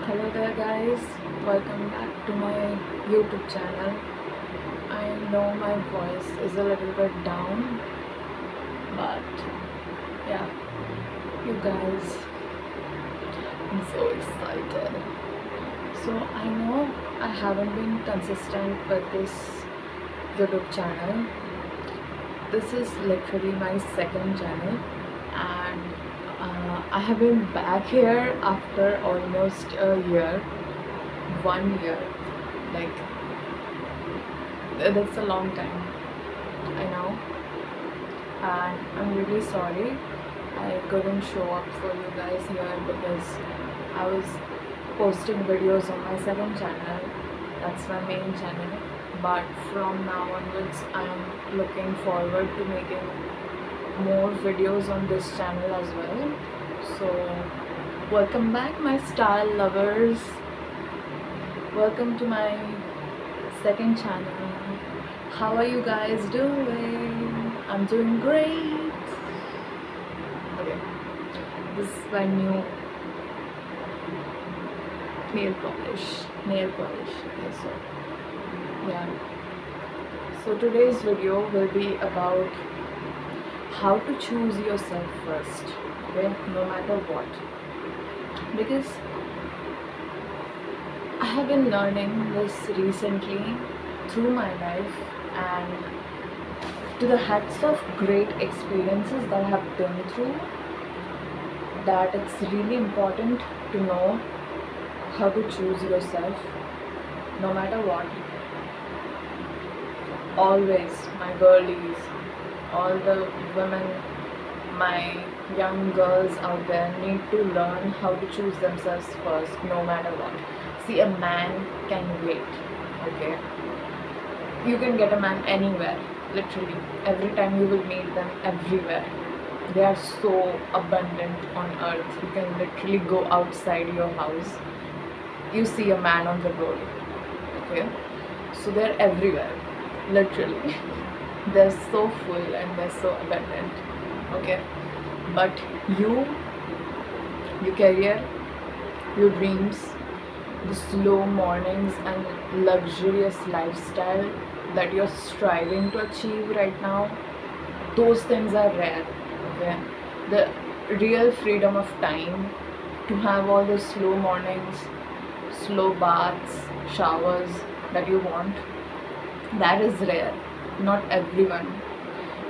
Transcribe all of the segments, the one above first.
Hello there guys, welcome back to my YouTube channel. I know my voice is a little bit down, but yeah, you guys, I'm so excited. So I know I haven't been consistent with this YouTube channel. This is literally my second channel, and I have been back here after almost a year, 1 year. Like, that's a long time, I know, and I'm really sorry I couldn't show up for you guys here because I was posting videos on my second channel. That's my main channel, but from now onwards I am looking forward to making more videos on this channel as well. So welcome back, my style lovers. Welcome to my second channel. How are you guys doing? I'm doing great. Okay, this is my new nail polish. Okay, so yeah, so today's video will be about how to choose yourself first, okay, no matter what, because I have been learning this recently through my life, and to the heights of great experiences that I have been through, that it's really important to know how to choose yourself no matter what. Always, my girlies, all the women, my young girls out there need to learn how to choose themselves first no matter what. See, a man can wait, okay? You can get a man anywhere, literally. Every time you will meet them, everywhere. They are so abundant on earth. You can literally go outside your house, you see a man on the road, okay? So they're everywhere, literally. They're so full and they're so abundant, okay? But your career, your dreams, the slow mornings and luxurious lifestyle that you're striving to achieve right now, those things are rare, okay? The real freedom of time to have all the slow mornings, slow baths, showers that you want, that is rare. Not everyone,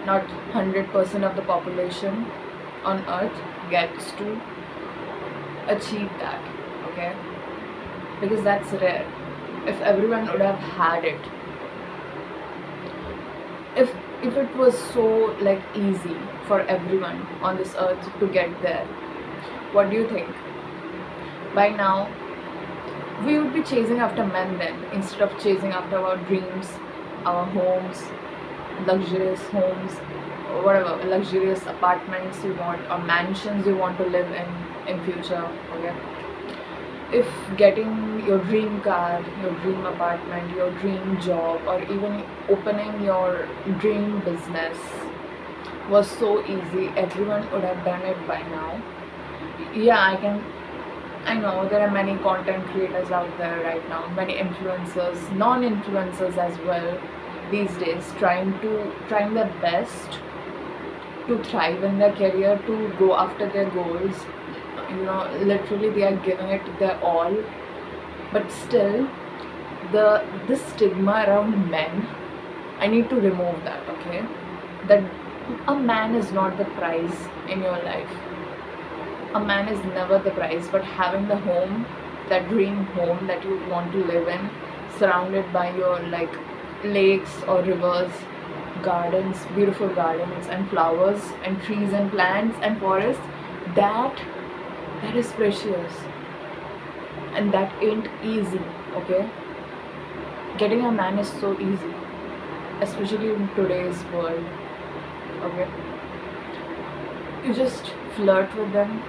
not 100% of the population on earth gets to achieve that, okay? Because that's rare. If everyone would have had it, if it was so like easy for everyone on this earth to get there, what do you think? By now we would be chasing after men then, instead of chasing after our dreams, our homes, luxurious homes, whatever, luxurious apartments you want or mansions you want to live in future, okay? If getting your dream car, your dream apartment, your dream job, or even opening your dream business was so easy, everyone would have done it by now. Yeah, I know there are many content creators out there right now, many influencers, non-influencers as well these days, trying their best to thrive in their career, to go after their goals. You know, literally they are giving it their all, but still this stigma around men, I need to remove that, okay? That a man is not the prize in your life. A man is never the prize, but having the home, that dream home that you want to live in, surrounded by your like lakes or rivers, gardens, beautiful gardens and flowers and trees and plants and forests, that is precious, and that ain't easy, okay? Getting a man is so easy, especially in today's world, okay? You just flirt with them.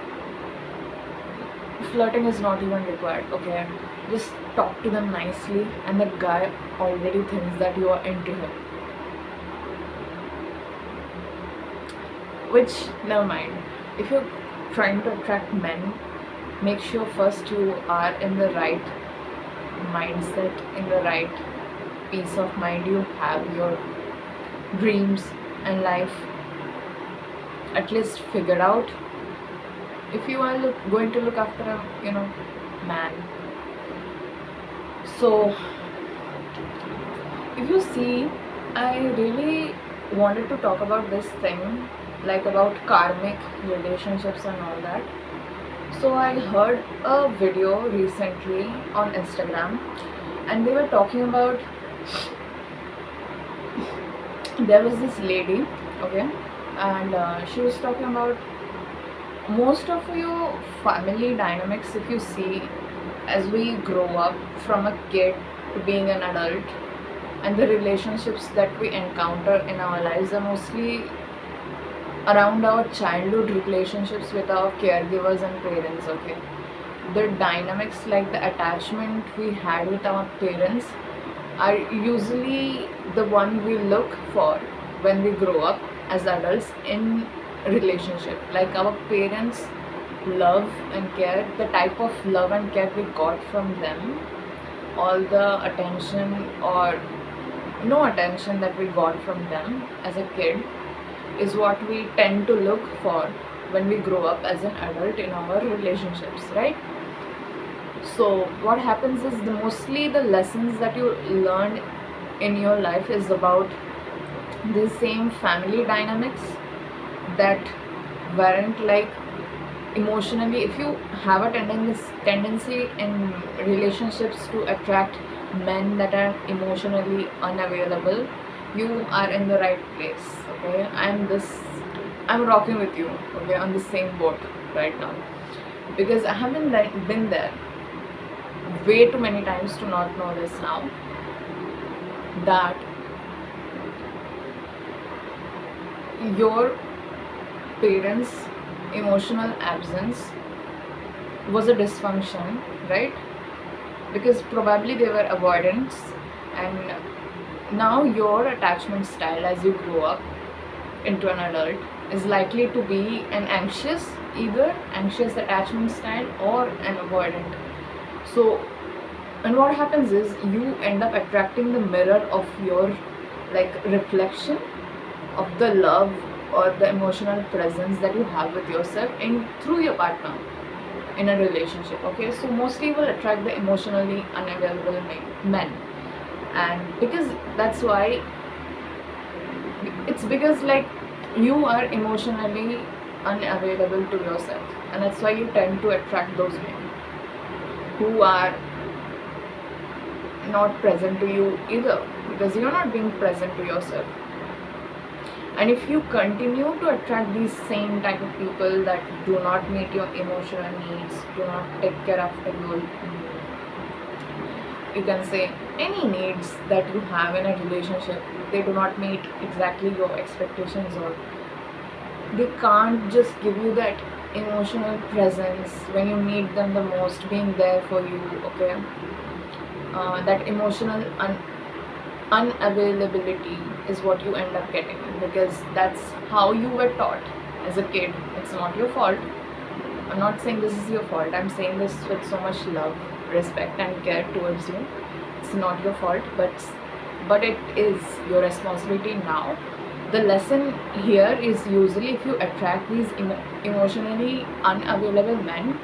Flirting is not even required, okay? Just talk to them nicely and that guy already thinks that you are into him. Which, never mind. If you're trying to attract men, make sure first you are in the right mindset, in the right peace of mind. You have your dreams and life at least figured out. If you are going to look after a man, so if you see, I really wanted to talk about this thing, like about karmic relationships and all that. So I heard a video recently on Instagram, and they were talking about, there was this lady, okay, and she was talking about most of your family dynamics. If you see, as we grow up from a kid to being an adult, and the relationships that we encounter in our lives are mostly around our childhood relationships with our caregivers and parents, okay. The dynamics, like the attachment we had with our parents, are usually the one we look for when we grow up as adults in relationship. Like our parents love and care, the type of love and care we got from them, all the attention or no attention that we got from them as a kid, is what we tend to look for when we grow up as an adult in our relationships, right? So what happens is, mostly the lessons that you learn in your life is about the same family dynamics that weren't like emotionally. If you have a tendency in relationships to attract men that are emotionally unavailable, you are in the right place, okay. I'm rocking with you, okay, on the same boat right now, because I haven't been there way too many times to not know this now, that your parents' emotional absence was a dysfunction, right? Because probably they were avoidance, and now your attachment style as you grow up into an adult is likely to be an either anxious attachment style or an avoidant. So, and what happens is, you end up attracting the mirror of your reflection of the love or the emotional presence that you have with yourself in through your partner in a relationship, okay. So mostly will attract the emotionally unavailable men, and because that's why, it's because you are emotionally unavailable to yourself, and that's why you tend to attract those men who are not present to you either, because you're not being present to yourself. And if you continue to attract these same type of people that do not meet your emotional needs, do not take care after you can say any needs that you have in a relationship, they do not meet exactly your expectations, or they can't just give you that emotional presence when you need them the most, being there for you, okay. That emotional unavailability is what you end up getting, because that's how you were taught as a kid. It's not your fault. I'm not saying this is your fault. I'm saying this with so much love, respect and care towards you. It's not your fault, but it is your responsibility now. The lesson here is, usually if you attract these emotionally unavailable men,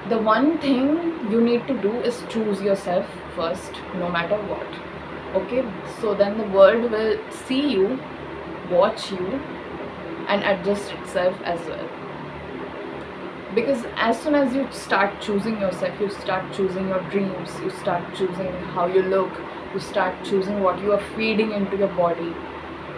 the one thing you need to do is choose yourself first, no matter what, okay. So then the world will see you, watch you, and adjust itself as well. Because as soon as you start choosing yourself, you start choosing your dreams, you start choosing how you look, you start choosing what you are feeding into your body,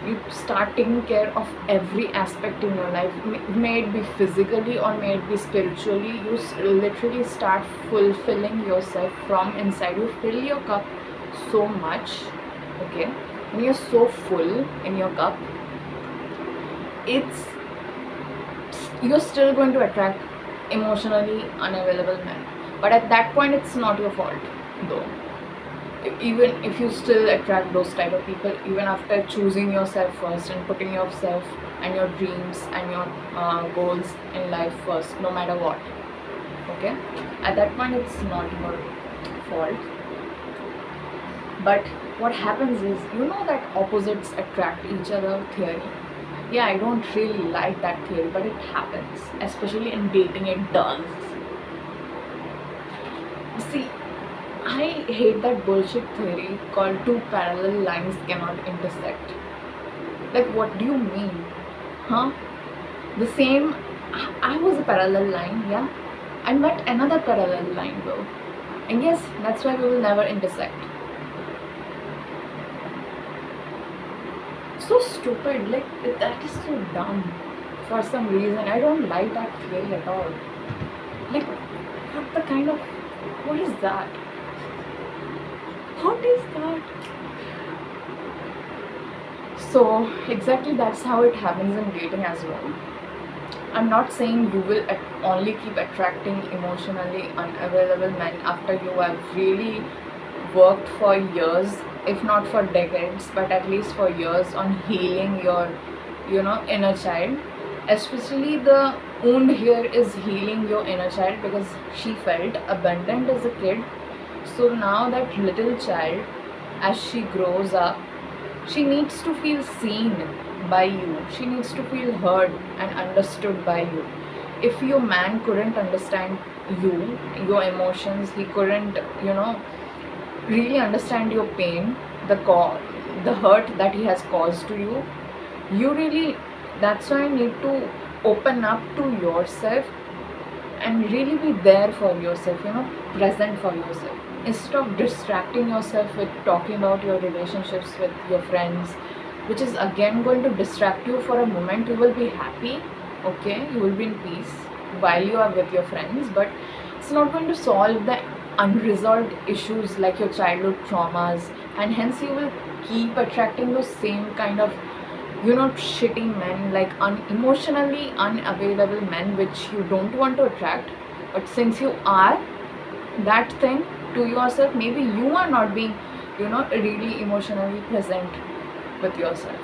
you start taking care of every aspect in your life, may it be physically or may it be spiritually. You literally start fulfilling yourself from inside. You fill your cup so much, okay, when you're so full in your cup, you're still going to attract emotionally unavailable men, but at that point it's not your fault though. Even if you still attract those type of people, even after choosing yourself first and putting yourself and your dreams and your goals in life first, no matter what, Okay, at that point it's not your fault. But what happens is, that opposites attract each other theory. Yeah, I don't really like that theory, but it happens, especially in dating. It does. See, I hate that bullshit theory called two parallel lines cannot intersect. Like, what do you mean? Huh? The same. I was a parallel line, yeah? I met another parallel line, though. And yes, that's why we will never intersect. So stupid, like, that is so dumb. For some reason, I don't like that theory at all. Like, what the kind of. What is that? What is that? So, exactly that's how it happens in dating as well. I'm not saying you will only keep attracting emotionally unavailable men after you have really worked for years, if not for decades, but at least for years on healing your, inner child. Especially the wound here is healing your inner child because she felt abandoned as a kid. So now that little child, as she grows up, she needs to feel seen by you. She needs to feel heard and understood by you. If your man couldn't understand you, your emotions, he couldn't, really understand your pain, the hurt that he has caused to you, you really, that's why you need to open up to yourself and really be there for yourself, present for yourself. Instead of distracting yourself with talking about your relationships with your friends, which is again going to distract you for a moment. You will be happy, okay, you will be in peace while you are with your friends, but it's not going to solve the unresolved issues like your childhood traumas, and hence you will keep attracting those same kind of shitty men, like emotionally unavailable men, which you don't want to attract. But since you are that thing to yourself, maybe you are not being really emotionally present with yourself.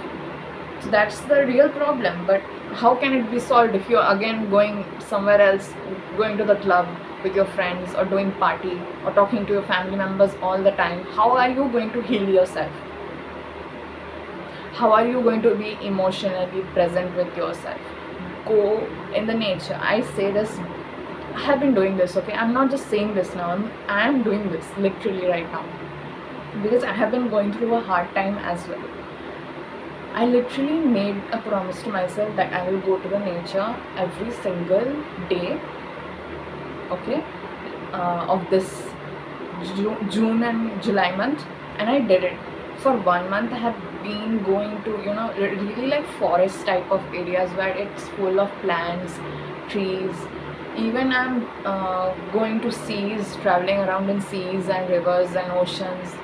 So that's the real problem. But how can it be solved if you're again going somewhere else, going to the club with your friends, or doing party, or talking to your family members all the time? How are you going to heal yourself? How are you going to be emotionally present with yourself? Go in the nature. I say this, I have been doing this, okay? I'm not just saying this now, I am doing this literally right now because I have been going through a hard time as well. I literally made a promise to myself that I will go to the nature every single day, okay, of this June and July month, and I did it. For 1 month I have been going to really like forest type of areas where it's full of plants, trees. Even I'm going to seas, traveling around in seas and rivers and oceans.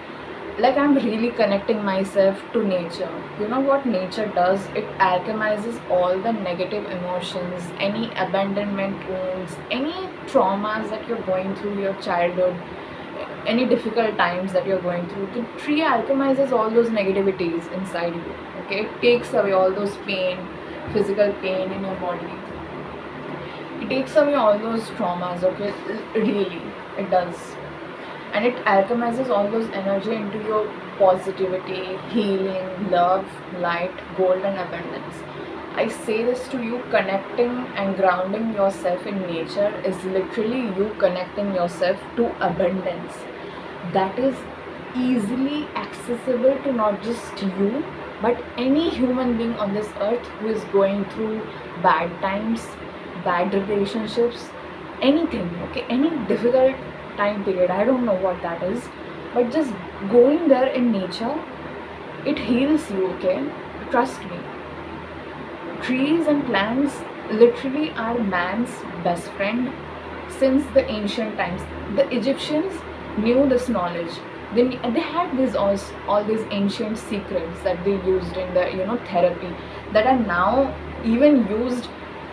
Like, I'm really connecting myself to nature. You know what nature does? It alchemizes all the negative emotions, any abandonment wounds, any traumas that you're going through your childhood, any difficult times that you're going through. The tree alchemizes all those negativities inside you, okay? It takes away all those pain, physical pain in your body. It takes away all those traumas, okay? Really, it does. And it alchemizes all those energy into your positivity, healing, love, light, gold and abundance. I say this to you, connecting and grounding yourself in nature is literally you connecting yourself to abundance. That is easily accessible to not just you, but any human being on this earth who is going through bad times, bad relationships, anything, okay, any difficult time period. I don't know what that is, but just going there in nature, it heals you, okay? Trust me. Trees and plants literally are man's best friend since the ancient times. The Egyptians knew this knowledge. They had all these ancient secrets that they used in the therapy that are now even used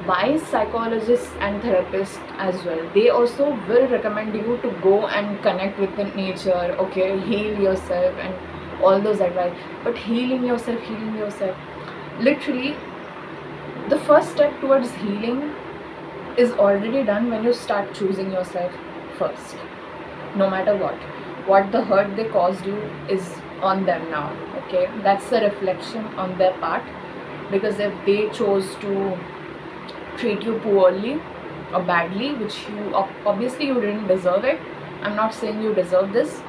by psychologists and therapists as well. They also will recommend you to go and connect with the nature, okay, heal yourself and all those advice. But healing yourself, literally the first step towards healing is already done when you start choosing yourself first. No matter what the hurt they caused you is on them now. Okay, that's a reflection on their part, because if they chose to treat you poorly or badly, which you obviously you didn't deserve it. I'm not saying you deserve this,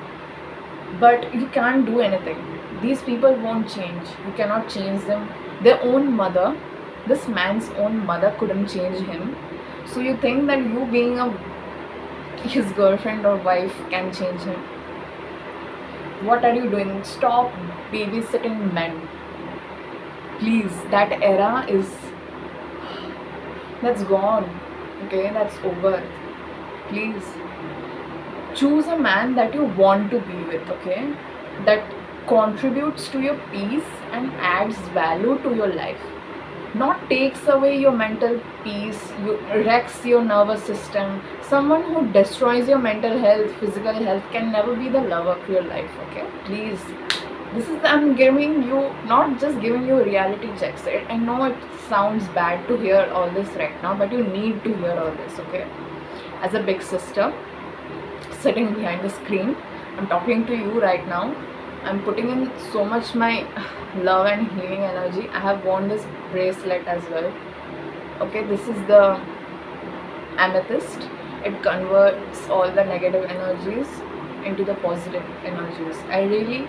but you can't do anything. These people won't change. You cannot change them. Their own mother, this man's own mother, couldn't change him. So you think that you being his girlfriend or wife can change him? What are you doing? Stop babysitting men, please. That era that's gone. Okay, that's over. Please choose a man that you want to be with. Okay, that contributes to your peace and adds value to your life, not takes away your mental peace, you wrecks your nervous system. Someone who destroys your mental health, physical health can never be the love of your life. Okay, please. This is, I'm giving you, not just giving you reality checks. I know it sounds bad to hear all this right now, but you need to hear all this. Okay, as a big sister sitting behind the screen, I'm talking to you right now. I'm putting in so much my love and healing energy. I have worn this bracelet as well. Okay, this is the amethyst. It converts all the negative energies into the positive energies. I really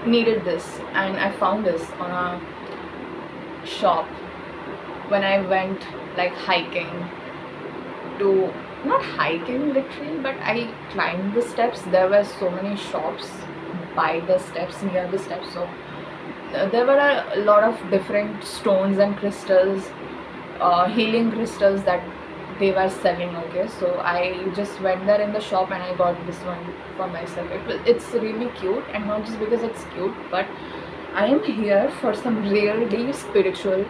needed this, and I found this on a shop when I went like hiking to, not hiking literally, but I climbed the steps. There were so many shops by the steps, near the steps. So there were a lot of different stones and crystals, healing crystals that they were selling. Okay, so I just went there in the shop and I got this one for myself. It's really cute, and not just because it's cute, but I am here for some really spiritual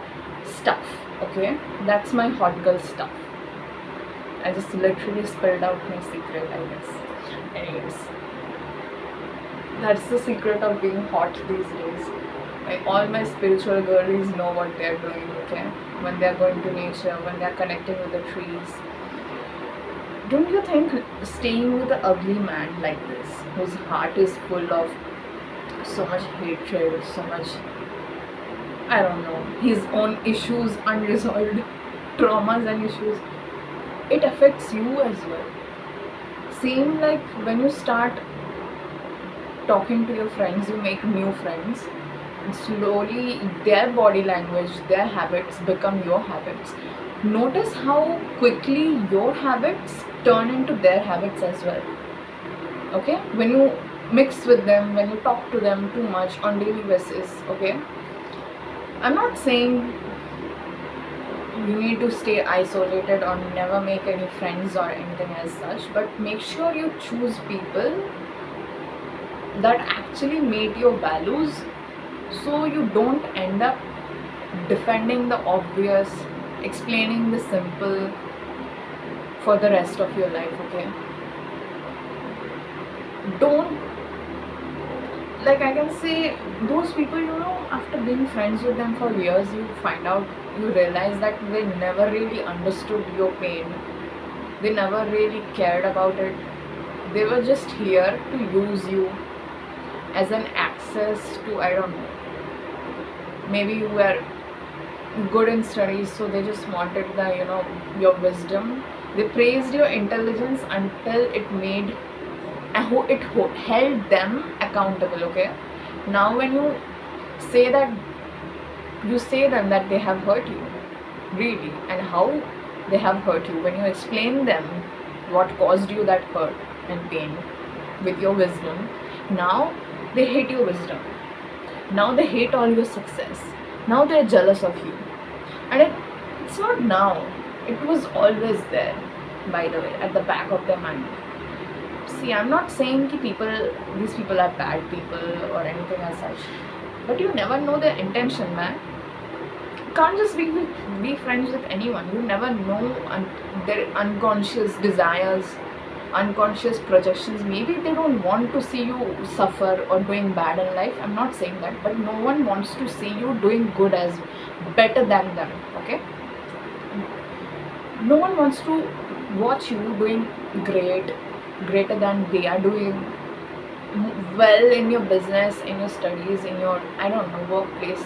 stuff. Okay, that's my hot girl stuff. I just literally spilled out my secret, I guess. Anyways, that's the secret of being hot these days. All my spiritual girlies know what they're doing. Okay, when they're going to nature, when they're connecting with the trees. Don't you think staying with an ugly man like this, whose heart is full of so much hatred, so much, I don't know, his own issues, unresolved traumas and issues, it affects you as well. Same like when you start talking to your friends, you make new friends, and slowly their body language, their habits become your habits. Notice how quickly your habits turn into their habits as well. Okay, when you mix with them, when you talk to them too much on daily basis. Okay, I'm not saying you need to stay isolated or never make any friends or anything as such, but make sure you choose people that actually meet your values, so you don't end up defending the obvious, explaining the simple for the rest of your life. Okay, don't, like, I can say those people, after being friends with them for years, you find out, you realize that they never really understood your pain. They never really cared about it. They were just here to use you as an access to, I don't know, maybe you were good in studies, so they just wanted the, your wisdom. They praised your intelligence until it made, it held them accountable. Okay, now when you say that, you say them that they have hurt you, really, and how they have hurt you, when you explain them what caused you that hurt and pain with your wisdom, now they hate your wisdom. Now they hate all your success. Now they're jealous of you. And it's not now, it was always there, by the way, at the back of their mind. See, I'm not saying these people are bad people or anything as such, but you never know their intention, man. You can't just be friends with anyone. You never know their unconscious desires, unconscious projections. Maybe they don't want to see you suffer or doing bad in life. I'm not saying that, but no one wants to see you doing good as better than them. Okay, No one wants to watch you doing greater than they are doing, well in your business, in your studies, in your, I don't know, workplace,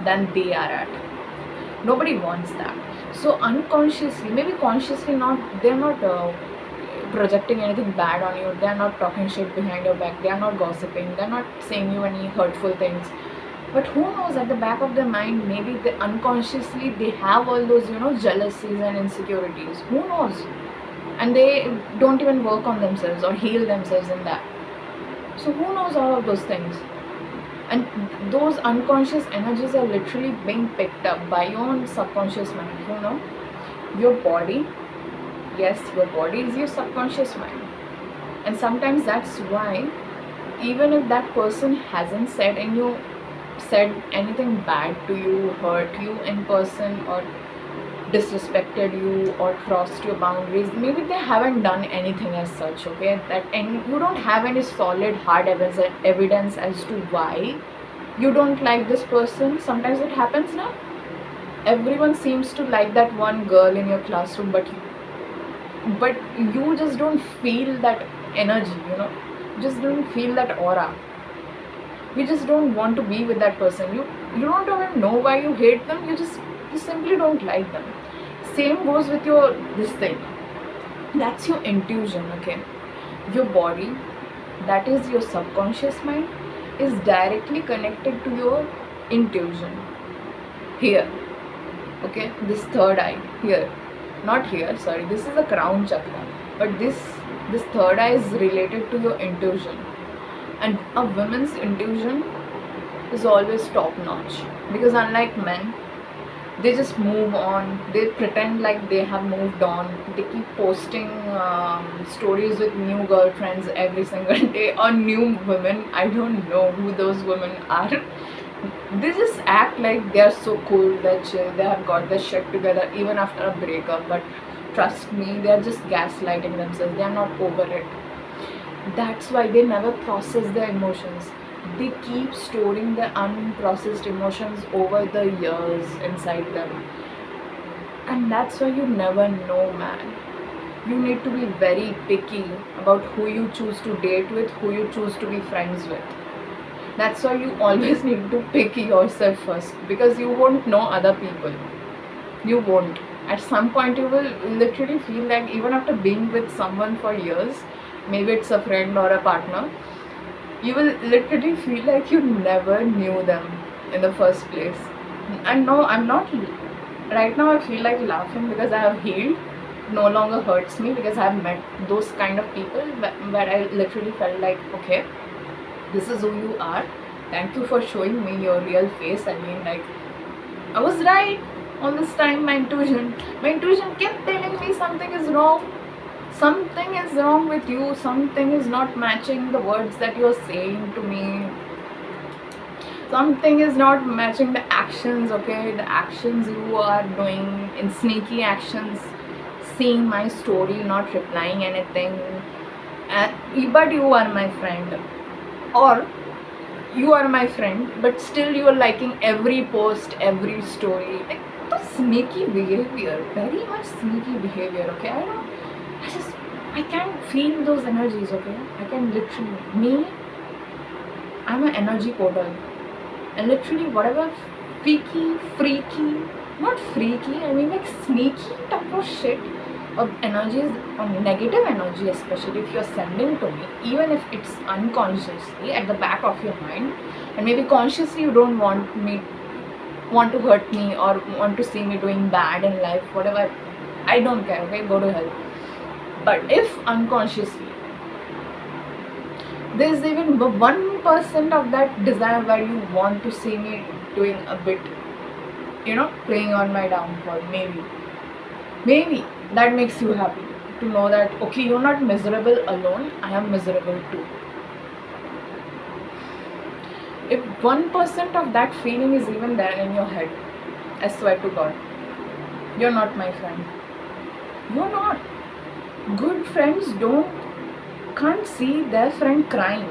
than they are at. Nobody wants that. So unconsciously, maybe consciously not, they're not projecting anything bad on you, they're not talking shit behind your back, they're not gossiping, they're not saying you any hurtful things. But who knows, at the back of their mind, maybe they unconsciously they have all those, jealousies and insecurities. Who knows? And they don't even work on themselves or heal themselves in that. So who knows all of those things? And those unconscious energies are literally being picked up by your own subconscious mind. Your body, yes, your body is your subconscious mind. And sometimes that's why, even if that person hasn't said anything bad to you, hurt you in person, or disrespected you, or crossed your boundaries, maybe they haven't done anything as such, okay, and you don't have any solid hard evidence as to why you don't like this person. Sometimes it happens now. Everyone seems to like that one girl in your classroom, but you just don't feel that energy, you just don't feel that aura. You just don't want to be with that person. You don't even know why you hate them. You simply don't like them. Same goes with your this thing. That's your intuition, okay? Your body, that is your subconscious mind, is directly connected to your intuition. Here, okay? This third eye, here. Not here, sorry. This is the crown chakra. But this third eye is related to your intuition. And a woman's intuition is always top notch, because unlike men, they just move on, they pretend like they have moved on, they keep posting stories with new girlfriends every single day, or new women. I don't know who those women are. They just act like they are so cool, they're chill, they have got their shit together even after a breakup. But trust me, they are just gaslighting themselves, they are not over it. That's why they never process their emotions. They keep storing their unprocessed emotions over the years inside them. And that's why you never know, man. You need to be very picky about who you choose to date with, who you choose to be friends with. That's why you always need to pick yourself first, because you won't know other people. You won't. At some point you will literally feel like, even after being with someone for years, maybe it's a friend or a partner, you will literally feel like you never knew them in the first place. And no, I'm not, right now I feel like laughing because I have healed. No longer hurts me, because I have met those kind of people where I literally felt like, okay, this is who you are, thank you for showing me your real face. I mean, like, I was right all this time. My intuition kept telling me something is wrong. Something is wrong with you. Something is not matching the words that you're saying to me. Something is not matching the actions, okay? The actions you are doing in sneaky actions, seeing my story, not replying anything. But you are my friend. Or you are my friend, but still you are liking every post, every story. Like, the sneaky behavior, very much sneaky behavior, okay? I can feel those energies, okay? I can literally, I'm an energy portal. And literally whatever freaky, not freaky, I mean like sneaky type of shit, or energies, or negative energy, especially if you're sending to me, even if it's unconsciously at the back of your mind, and maybe consciously you don't want to hurt me, or want to see me doing bad in life, whatever, I don't care, okay, go to hell. But if unconsciously there's even 1% of that desire where you want to see me doing a bit, playing on my downfall, maybe that makes you happy to know that, okay, you're not miserable alone, I am miserable too. If 1% of that feeling is even there in your head, I swear to God, you're not my friend. You're not. Good friends can't see their friend crying.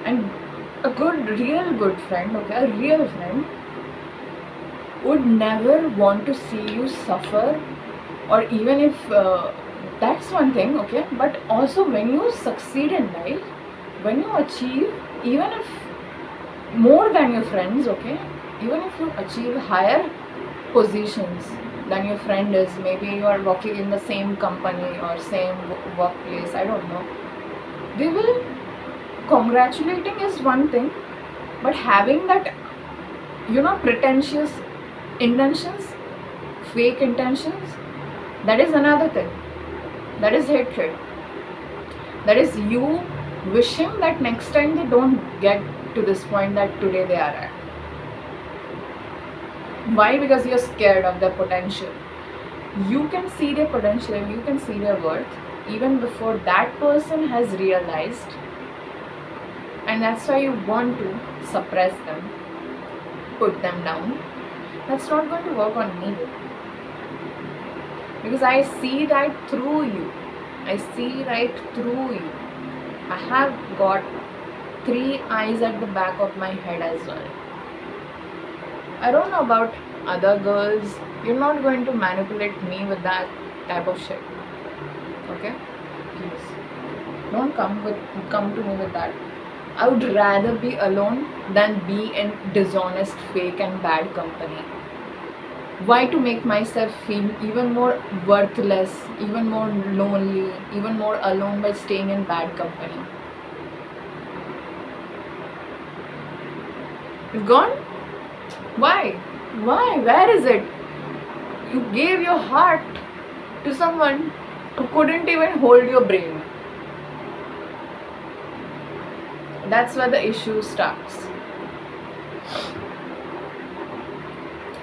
And a real good friend, okay, a real friend would never want to see you suffer or even if that's one thing, okay, but also when you succeed in life, when you achieve, even if more than your friends, okay, even if you achieve higher positions than your friend is, maybe you are working in the same company or same workplace, I don't know, they will congratulating is one thing, but having that, pretentious intentions, fake intentions, that is another thing. That is hatred. That is you wishing that next time they don't get to this point that today they are at. Why? Because you're scared of their potential. You can see their potential and you can see their worth even before that person has realized, and that's why you want to suppress them, put them down. That's not going to work on me, because I see right through you. I see right through you. I have got 3 eyes at the back of my head as well. I don't know about other girls. You're not going to manipulate me with that type of shit. Okay? Please. Don't come to me with that. I would rather be alone than be in dishonest, fake and bad company. Why to make myself feel even more worthless, even more lonely, even more alone by staying in bad company? It's gone? Why? Why? Where is it? You gave your heart to someone who couldn't even hold your brain. That's where the issue starts.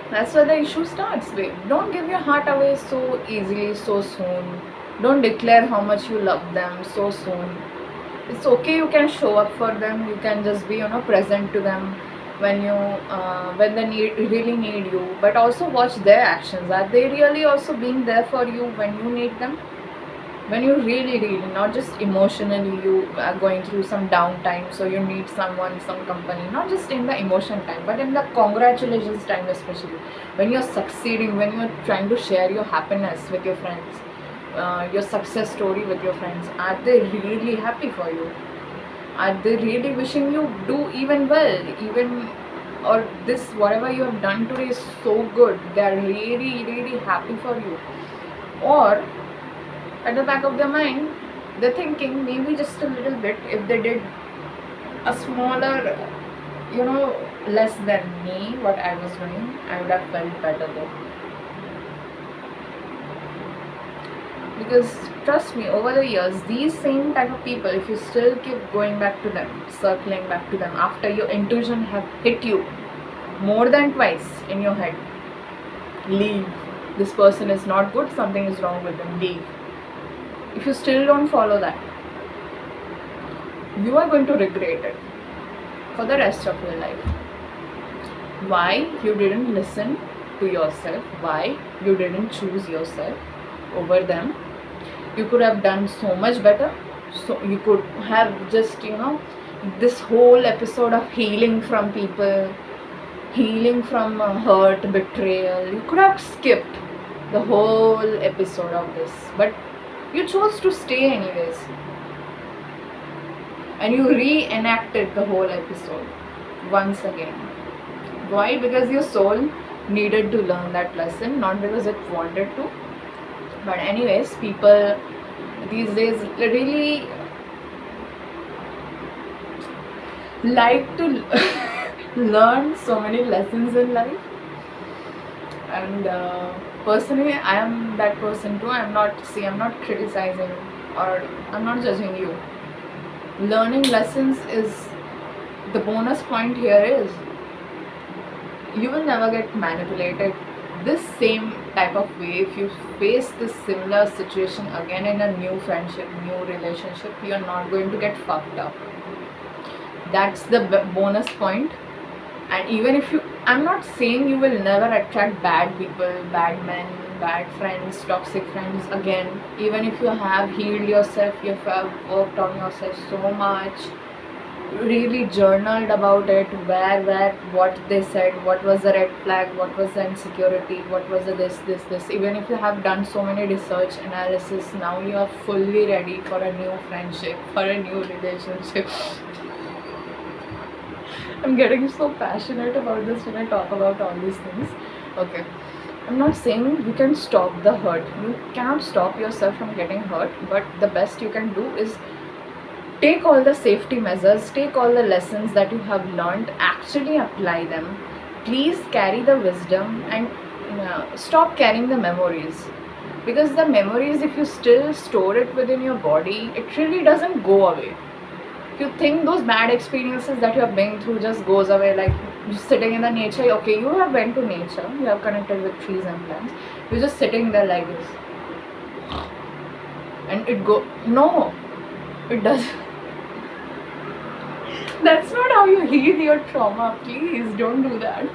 That's where the issue starts, babe. Don't give your heart away so easily, so soon. Don't declare how much you love them so soon. It's okay, you can show up for them. You can just be, present to them when they really need you. But also watch their actions. Are they really also being there for you when you need them? When you really, not just emotionally, you are going through some downtime, so you need someone, some company, not just in the emotion time, but in the congratulations time, especially when you're succeeding, when you're trying to share your happiness with your friends, your success story with your friends. Are they really happy for you? Are they really wishing you do even well, or this whatever you have done today is so good, they are really happy for you? Or at the back of their mind, they're thinking maybe just a little bit, if they did a smaller, less than me, what I was doing, I would have felt better though. Because trust me, over the years, these same type of people, if you still keep going back to them, circling back to them, after your intuition have hit you more than twice in your head, leave. This person is not good, something is wrong with them, leave. If you still don't follow that, you are going to regret it for the rest of your life. Why you didn't listen to yourself? Why you didn't choose yourself over them? You could have done so much better. So you could have just, this whole episode of healing from people, healing from hurt, betrayal. You could have skipped the whole episode of this, but you chose to stay anyways, and you reenacted the whole episode once again. Why? Because your soul needed to learn that lesson, not because it wanted to. But anyways, people these days really like to learn so many lessons in life, and personally I am that person too. I'm not criticizing or I'm not judging you. Learning lessons is the bonus point. Here is, you will never get manipulated this same type of way. If you face this similar situation again in a new friendship, new relationship, you're not going to get fucked up. That's the bonus point. And even if you, I'm not saying you will never attract bad people, bad men, bad friends, toxic friends again. Even if you have healed yourself, you have worked on yourself so much, really journaled about it, where what they said, what was the red flag, what was the insecurity, what was the this. Even if you have done so many research analysis, now you are fully ready for a new friendship, for a new relationship. I'm getting so passionate about this when I talk about all these things. Okay, I'm not saying you can stop the hurt. You cannot stop yourself from getting hurt, but the best you can do is take all the safety measures, take all the lessons that you have learned, actually apply them. Please carry the wisdom and stop carrying the memories. Because the memories, if you still store it within your body, it really doesn't go away. If you think those bad experiences that you have been through just goes away, like just sitting in the nature, okay, you have went to nature, you have connected with trees and plants, you're just sitting there like this. And it no, it doesn't. That's not how you heal your trauma. Please don't do that.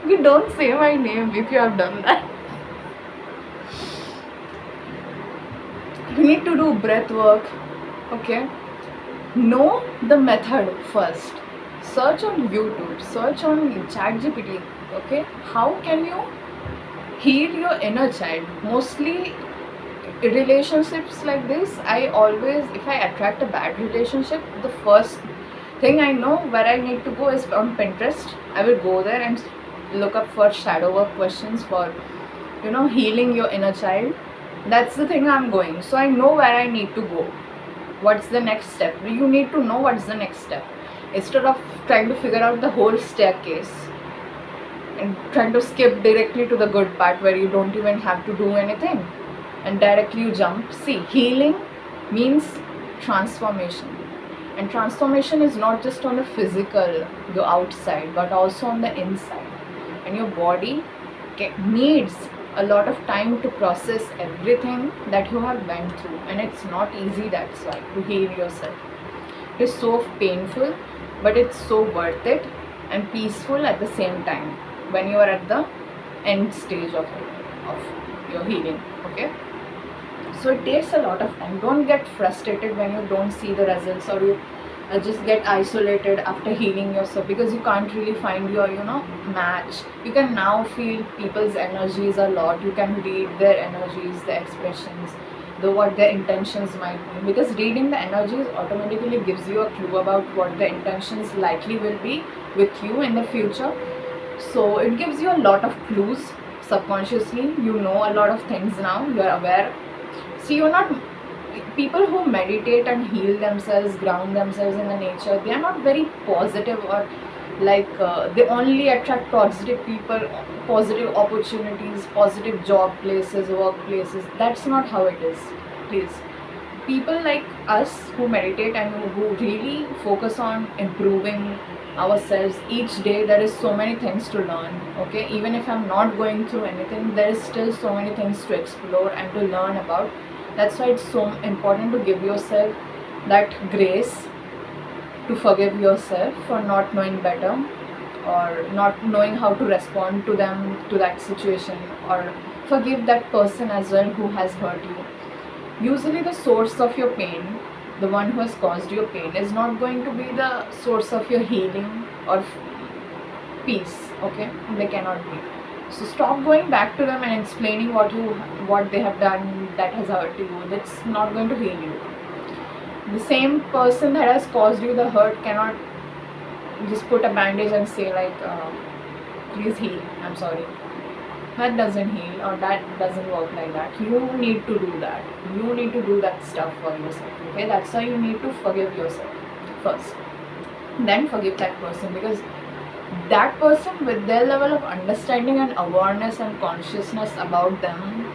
You don't say my name if you have done that. You need to do breath work. Okay? Know the method first. Search on YouTube, search on ChatGPT. Okay? How can you heal your inner child? Mostly relationships like this, I always, if I attract a bad relationship, the first thing I know where I need to go is on Pinterest. I will go there and look up for shadow work questions for healing your inner child. That's the thing I'm going. So I know where I need to go. What's the next step? You need to know what's the next step. Instead of trying to figure out the whole staircase and trying to skip directly to the good part where you don't even have to do anything and directly you jump. See, healing means transformation. And transformation is not just on the physical, the outside, but also on the inside. And your body needs a lot of time to process everything that you have went through. And it's not easy, that's why, to heal yourself. It is so painful, but it's so worth it and peaceful at the same time when you are at the end stage of your healing. Okay? So it takes a lot of time. Don't get frustrated when you don't see the results, or you just get isolated after healing yourself because you can't really find your match. You can now feel people's energies a lot. You can read their energies, their expressions, what their intentions might be, because reading the energies automatically gives you a clue about what the intentions likely will be with you in the future. So it gives you a lot of clues subconsciously. You know a lot of things now. You are aware. See, you're not people who meditate and heal themselves, ground themselves in the nature. They are not very positive, or like they only attract positive people, positive opportunities, positive job places, workplaces. That's not how it is. Please, people like us who meditate and who really focus on improving ourselves each day, there is so many things to learn. Okay, even if I'm not going through anything, there is still so many things to explore and to learn about. That's why it's so important to give yourself that grace, to forgive yourself for not knowing better, or not knowing how to respond to that situation, or forgive that person as well who has hurt you. Usually the source of your pain, the one who has caused your pain, is not going to be the source of your healing or peace. Okay, they cannot be. So stop going back to them and explaining what they have done that has hurt you. That's not going to heal you. The same person that has caused you the hurt cannot just put a bandage and say like, please heal, I'm sorry. That doesn't heal, or that doesn't work like that. You need to do that. You need to do that stuff for yourself. Okay, that's why you need to forgive yourself first. Then forgive that person, because that person, with their level of understanding and awareness and consciousness about them,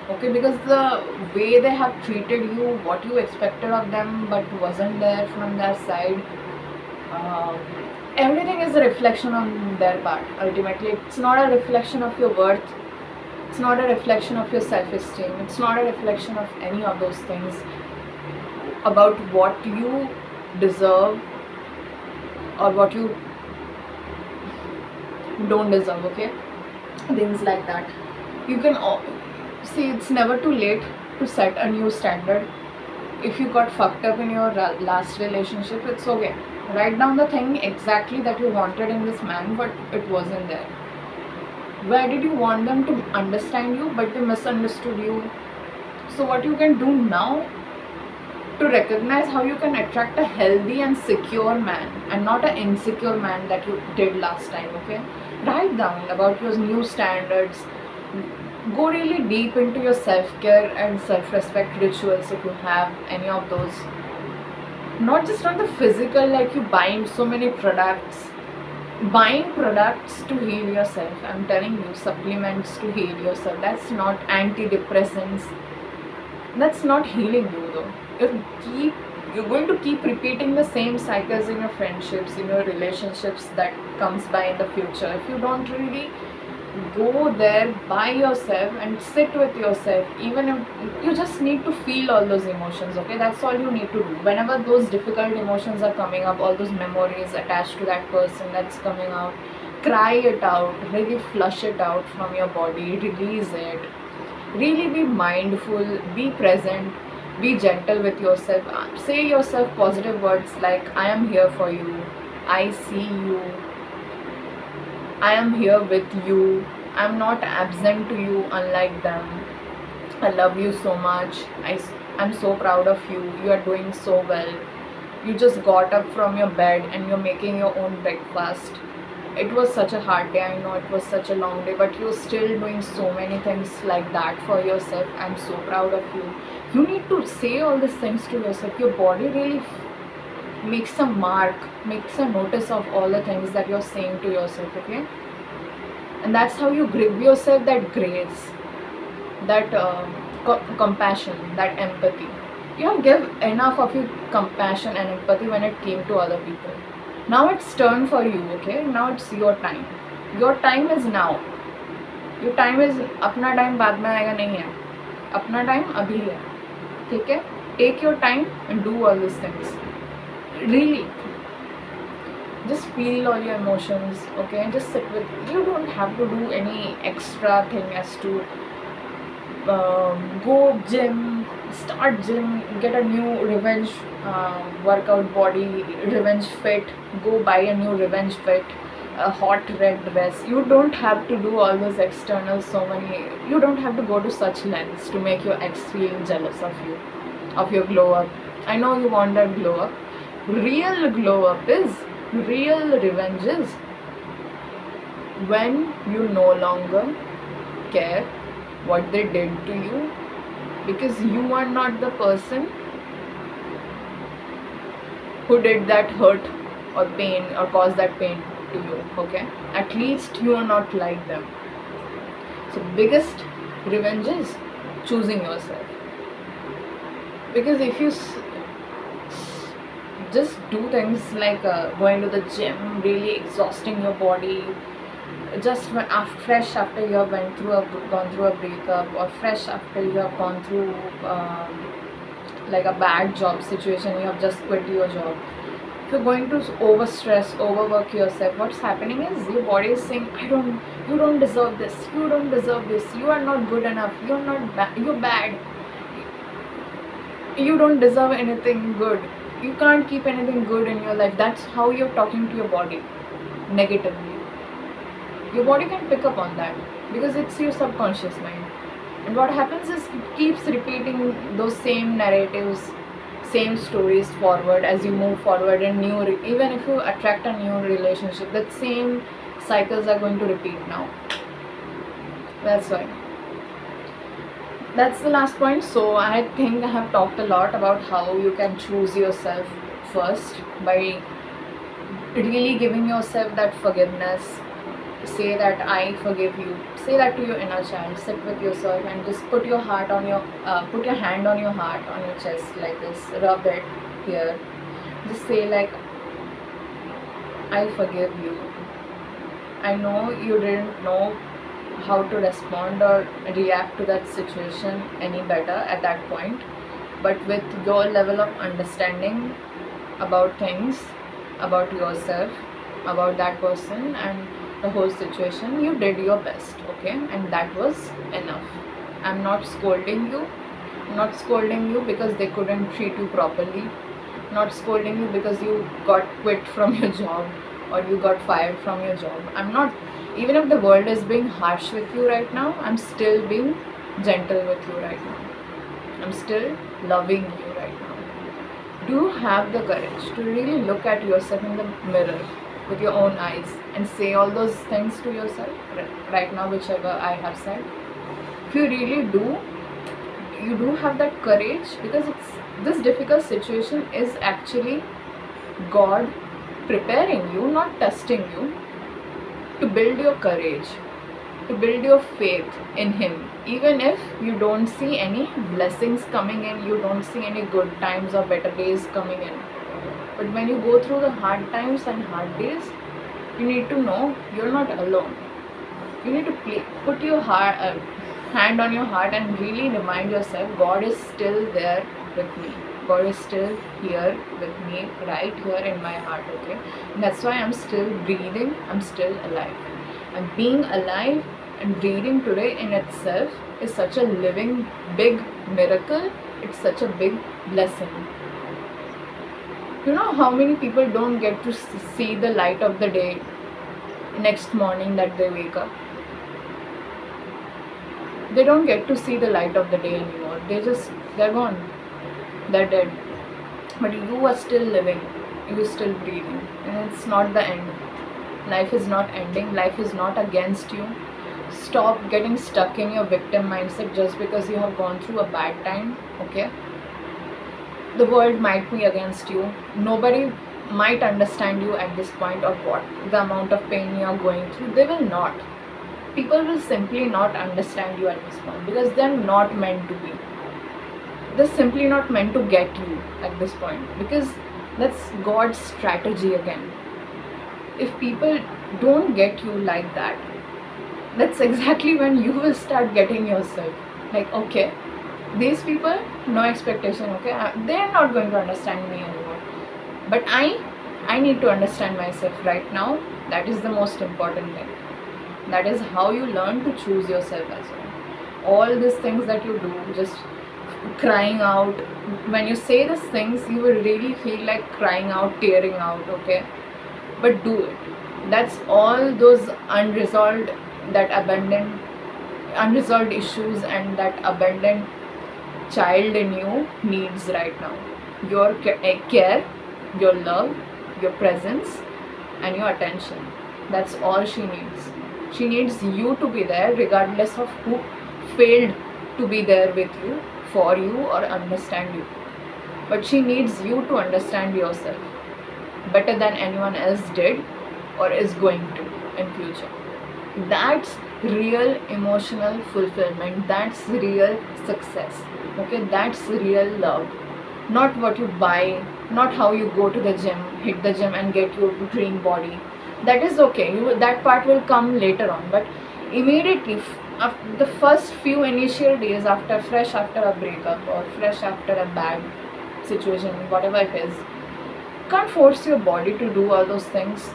okay, because the way they have treated you, what you expected of them but wasn't there from their side, everything is a reflection on their part. Ultimately, it's not a reflection of your worth, it's not a reflection of your self-esteem, it's not a reflection of any of those things about what you deserve or what you don't deserve. Okay, things like that. You can see, it's never too late to set a new standard. if you got fucked up in your last relationship, it's okay. Write down the thing exactly that you wanted in this man, but it wasn't there. Where did you want them to understand you, but they misunderstood you? So what you can do now to recognize how you can attract a healthy and secure man and not an insecure man that you did last time, okay? Write down about your new standards. Go really deep into your self-care and self-respect rituals if you have any of those. Not just on the physical, like you buying so many products. Buying products to heal yourself, I'm telling you, supplements to heal yourself, that's not antidepressants. That's not healing you though. You're going to keep repeating the same cycles in your friendships, in your relationships that comes by in the future. If you don't really go there by yourself and sit with yourself, even if you just need to feel all those emotions, okay? That's all you need to do. Whenever those difficult emotions are coming up, all those memories attached to that person that's coming out, cry it out, really flush it out from your body, release it. Really be mindful, be present, be gentle with yourself. Say yourself positive words like, I am here for you, I see you, I am here with you, I'm not absent to you unlike them, I love you so much, I'm so proud of you, you are doing so well, you just got up from your bed and you're making your own breakfast. It was such a hard day, I know it was such a long day, but you're still doing so many things like that for yourself. I'm so proud of you. You need to say all these things to yourself. Your body really makes a mark, makes a notice of all the things that you're saying to yourself, okay? And that's how you give yourself that grace, that compassion, that empathy. You have given enough of your compassion and empathy when it came to other people. Now it's turn for you, okay? Now it's your time. Your time is now. Your time is, अपना time बाद में आएगा नहीं है. अपना time अभी है. ठीक है? Take your time and do all these things. Really. Just feel all your emotions, okay? Just sit with. You don't have to do any extra thing as to go gym, start gym, get a new revenge workout body, revenge fit, go buy a new revenge fit, a hot red dress. You don't have to do all those external you don't have to go to such lengths to make your ex feel jealous of you, of your glow up. I know you want that glow up. Real glow up is, real revenge is when you no longer care what they did to you, because you are not the person who did that hurt or pain or caused that pain to you, okay? At least you are not like them. So biggest revenge is choosing yourself. Because if you just do things like going to the gym, really exhausting your body, just fresh after you have gone through a breakup, or fresh after you have gone through like a bad job situation, you have just quit your job. If you're going to overstress, overwork yourself, what's happening is your body is saying, you don't deserve this, you don't deserve this, you are not good enough, you're not you're bad, you don't deserve anything good, you can't keep anything good in your life. That's how you're talking to your body negatively. Your body can pick up on that because it's your subconscious mind. And what happens is it keeps repeating those same narratives, same stories forward as you move forward, and even if you attract a new relationship, that same cycles are going to repeat now. That's why. That's the last point. So I think I have talked a lot about how you can choose yourself first by really giving yourself that forgiveness. Say that I forgive you. Say that to your inner child. Sit with yourself and just put your hand on your heart, on your chest like this. Rub it here. Just say like, I forgive you. I know you didn't know how to respond or react to that situation any better at that point, but with your level of understanding about things, about yourself, about that person and the whole situation, you did your best, okay? And that was enough. I'm not scolding you, Not scolding you because they couldn't treat you properly, not scolding you because you got quit from your job or you got fired from your job. I'm not, even if the world is being harsh with you right now, I'm still being gentle with you right now. I'm still loving you right now. Do you have the courage to really look at yourself in the mirror with your own eyes and say all those things to yourself right now, whichever I have said? If you really do, you do have that courage, because it's, this difficult situation is actually God preparing you, not testing you, to build your courage, to build your faith in Him. Even if you don't see any blessings coming in, you don't see any good times or better days coming in, but when you go through the hard times and hard days, you need to know you're not alone. You need to put your hand on your heart and really remind yourself, God is still there with me. God is still here with me, right here in my heart, okay? And that's why I'm still breathing, I'm still alive. And being alive and breathing today in itself is such a living, big miracle. It's such a big blessing. You know how many people don't get to see the light of the day next morning that they wake up? They don't get to see the light of the day anymore. They're gone. They're dead. But you are still living. You are still breathing. And it's not the end. Life is not ending. Life is not against you. Stop getting stuck in your victim mindset just because you have gone through a bad time, okay? The world might be against you. Nobody might understand you at this point, or what the amount of pain you are going through. They will not. People will simply not understand you at this point because they're not meant to be. They're simply not meant to get you at this point, because that's God's strategy again. If people don't get you like that, that's exactly when you will start getting yourself. Like, okay, these people, no expectation, okay, they're not going to understand me anymore. But I need to understand myself right now. That is the most important thing. That is how you learn to choose yourself as well. All these things that you do, just crying out, when you say these things, you will really feel like crying out, tearing out, okay? But do it. That's all those unresolved issues and that abandoned child in you needs right now. Your care, your love, your presence, and your attention. That's all she needs. She needs you to be there regardless of who failed to be there with you, for you, or understand you. But she needs you to understand yourself better than anyone else did or is going to in future. That's real emotional fulfillment. That's real success. Okay, that's real love. Not what you buy, not how you go to the gym, hit the gym and get your dream body. That is okay. That part will come later on. But immediately, after the first few initial days after a breakup or fresh after a bad situation, whatever it is, can't force your body to do all those things.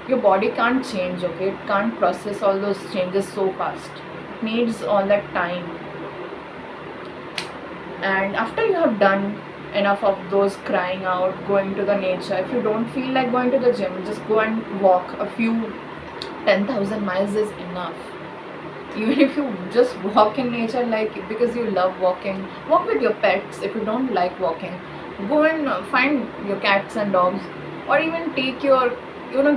Your body can't change, okay? It can't process all those changes so fast. It needs all that time. And after you have done enough of those crying out, going to the nature, if you don't feel like going to the gym, just go and walk a few 10,000 miles is enough. Even if you just walk in nature, like, because you love walking, walk with your pets. If you don't like walking, go and find your cats and dogs, or even take your,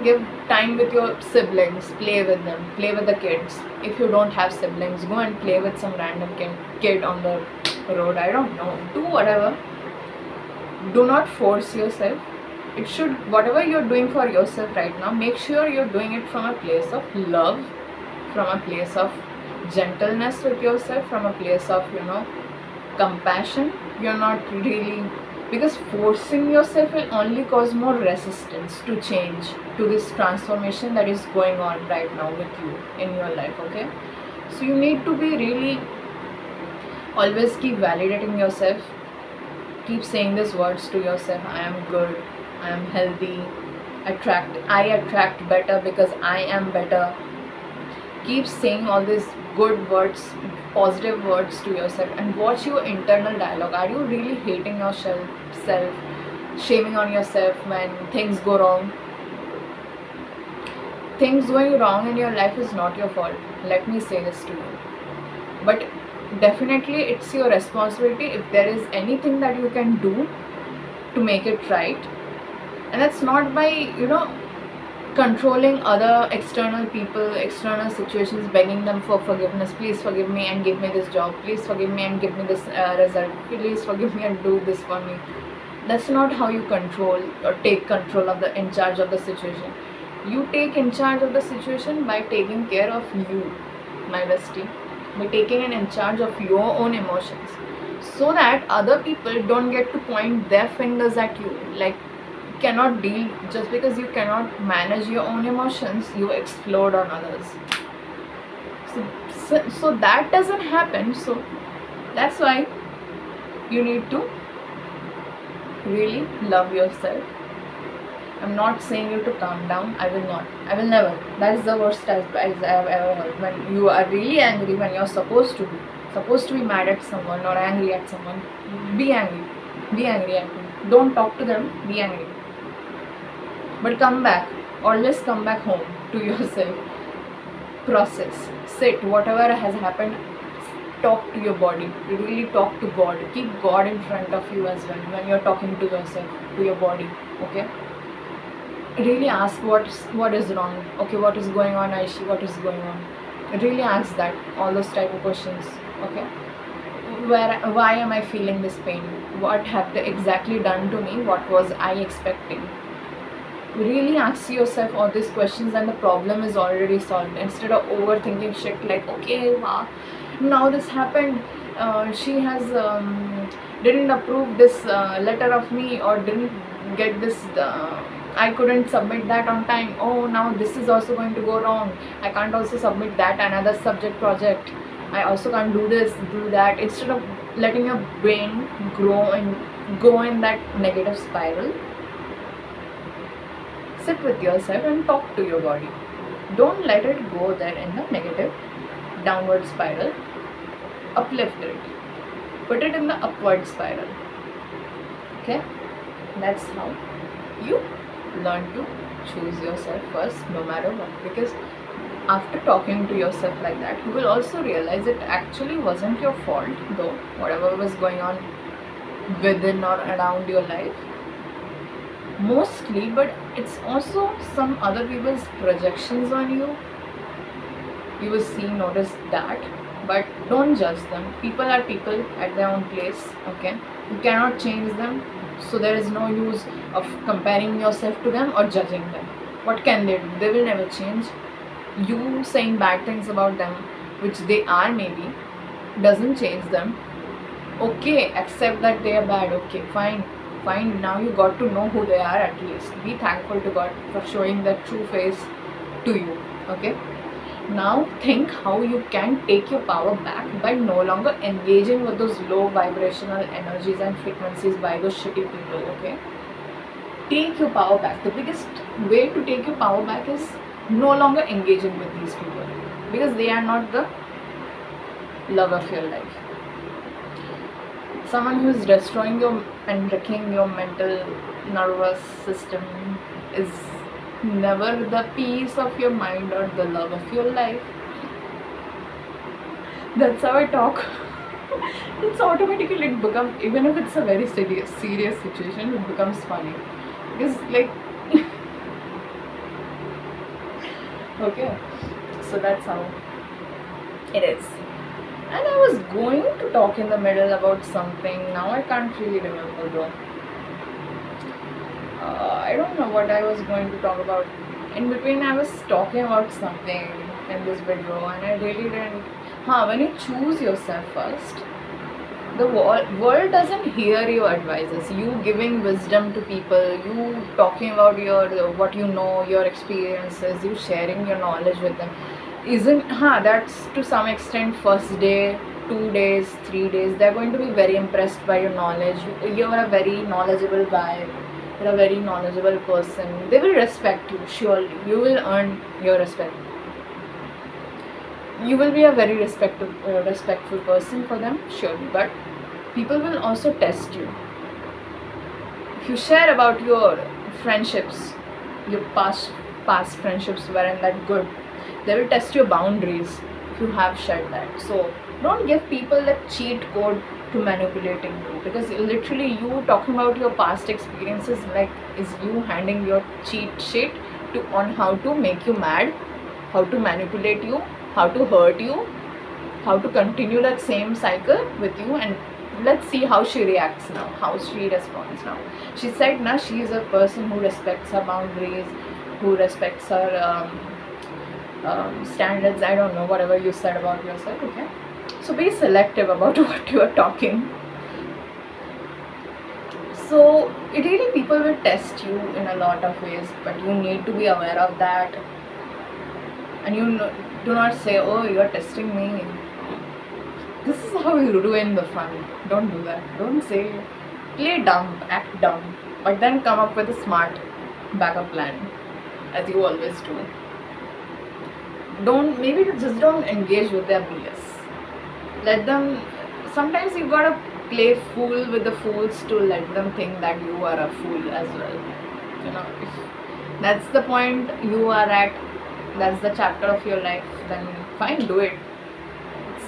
give time with your siblings, play with them, play with the kids. If you don't have siblings, go and play with some random kid on the road. I don't know, do whatever. Do not force yourself. It should, whatever you're doing for yourself right now, make sure you're doing it from a place of love, from a place of gentleness with yourself, from a place of, compassion. You're not really, because forcing yourself will only cause more resistance to change, to this transformation that is going on right now with you in your life, okay? So you need to be really, always keep validating yourself. Keep saying these words to yourself: I am good, I am healthy, I attract better because I am better. Keep saying all these good words, positive words to yourself, and watch your internal dialogue. Are you really hating yourself, shaming on yourself when things go wrong? Things going wrong in your life is not your fault. Let me say this to you. But definitely it's your responsibility if there is anything that you can do to make it right. And that's not by, controlling other external people, external situations, begging them for forgiveness. Please forgive me and give me this job. Please forgive me and give me this result. Please forgive me and do this for me. That's not how you control or take control of in charge of the situation. You take in charge of the situation by taking care of you, my bestie, by taking in charge of your own emotions, so that other people don't get to point their fingers at you. Like, you cannot deal, just because you cannot manage your own emotions, you explode on others. So that doesn't happen. So that's why you need to really love yourself. I'm not saying you to calm down. I will not. I will never. That is the worst advice I have ever heard. When you are really angry, when you're supposed to be mad at someone or angry at someone, be angry. Be angry at them. Don't talk to them. Be angry. But come back. Always come back home to yourself. Process. Sit. Whatever has happened, talk to your body. Really talk to God. Keep God in front of you as well when you're talking to yourself, to your body. Okay? Really ask what is wrong. Okay, what is going on, Aishi? What is going on? Really ask that, all those type of questions. Okay, why am I feeling this pain? What have they exactly done to me? What was I expecting? Really ask yourself all these questions, and the problem is already solved. Instead of overthinking shit like, okay, wow, now this happened, she has didn't approve this letter of me, or didn't get this, I couldn't submit that on time. Oh, now this is also going to go wrong. I can't also submit that another subject project. I also can't do this, do that. Instead of letting your brain grow and go in that negative spiral, sit with yourself and talk to your body. Don't let it go there in the negative downward spiral. Uplift it. Put it in the upward spiral. Okay? That's how you learn to choose yourself first, no matter what. Because after talking to yourself like that, you will also realize it actually wasn't your fault, though, whatever was going on within or around your life, mostly, but it's also some other people's projections on you. You will see, notice that, but don't judge them. People are people at their own place. Okay, you cannot change them, so there is no use of comparing yourself to them or judging them. What can they do? They will never change. You saying bad things about them, which they are maybe, doesn't change them. Okay, accept that they are bad. Okay, fine. Now you got to know who they are. At least be thankful to God for showing their true face to you. Okay, now think how you can take your power back by no longer engaging with those low vibrational energies and frequencies by those shitty people. Okay, take your power back. The biggest way to take your power back is no longer engaging with these people, because they are not the love of your life. Someone who is destroying your and wrecking your mental nervous system is never the peace of your mind or the love of your life. That's how I talk. It's automatically, it becomes, even if it's a very serious situation, it becomes funny. Because like okay, so that's how it is. And I was going to talk in the middle about something. Now I can't really remember though. I don't know what I was going to talk about. In between I was talking about something in this video, and I really didn't. When you choose yourself first, the world doesn't hear your advices. You giving wisdom to people, you talking about what you know, your experiences, you sharing your knowledge with them, isn't that's to some extent first day, 2 days, 3 days, they're going to be very impressed by your knowledge. You're a very knowledgeable guy, you're a very knowledgeable person. They will respect you, surely. You will earn your respect. You will be a very respectful person for them, surely, but people will also test you. If you share about your friendships, your past friendships weren't that good, they will test your boundaries if you have shared that. So don't give people the cheat code to manipulating you, because literally you talking about your past experiences like is you handing your cheat sheet to on how to make you mad, how to manipulate you, how to hurt you, how to continue that same cycle with you. And let's see how she reacts now, how she responds now. She said now she is a person who respects her boundaries, who respects her standards. I don't know, whatever you said about yourself. Okay, so be selective about what you are talking. So it really, people will test you in a lot of ways, but you need to be aware of that. And do not say, oh, you are testing me. This is how you ruin the fun. Don't do that. Don't say, play dumb, act dumb, but then come up with a smart backup plan, as you always do. Just don't engage with their BS. Let them, sometimes you gotta play fool with the fools to let them think that you are a fool as well. You know, if that's the point you are at, that's the chapter of your life, then fine, do it.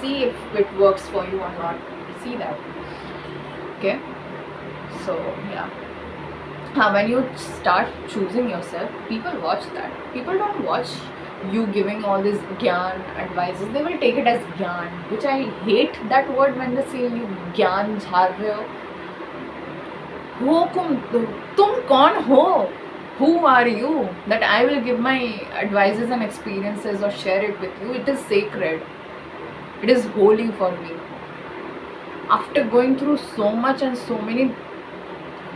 See if it works for you or not. See that. Okay, so yeah, when you start choosing yourself, people watch that. People don't watch you giving all this gyan advices. They will take it as gyan, which I hate that word when they say you gyan झाड़ रहे हो तुम कौन हो? Who are you that I will give my advices and experiences or share it with you? It is sacred. It is holy for me. After going through so much and so many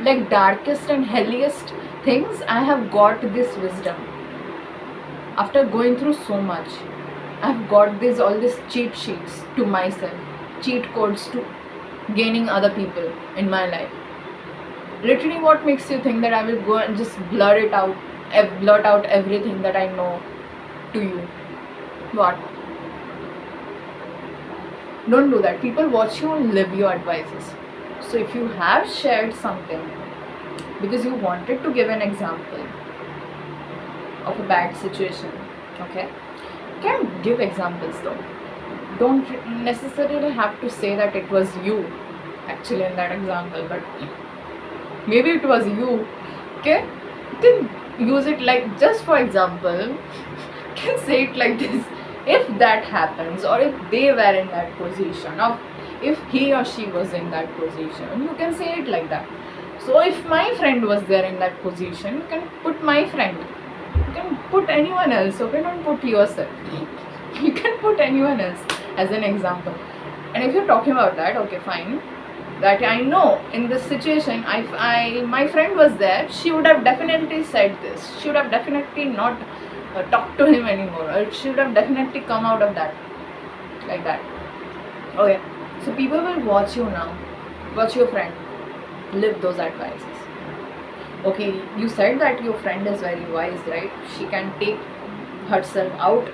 like darkest and helliest things, I have got this wisdom. After going through so much, I have got all these cheat sheets to myself, cheat codes to gaining other people in my life. Literally, what makes you think that I will go and just blurt out everything that I know to you? What? Don't do that. People watch you and live your advices. So if you have shared something because you wanted to give an example of a bad situation, okay, you can give examples though. Don't necessarily have to say that it was you actually in that example, but maybe it was you. Okay, you can use it like, just for example, you can say it like this: if that happens, or if they were in that position, or if he or she was in that position, you can say it like that. So if my friend was there in that position, you can put my friend. You can put anyone else. Okay, don't put yourself. You can put anyone else as an example. And if you're talking about that, okay, fine. That I know in this situation, my friend was there, she would have definitely said this. She would have definitely not talked to him anymore, or she would have definitely come out of that like that. Okay, so people will watch you now, watch your friend live those advices. Okay, you said that your friend is very wise, right? She can take herself out,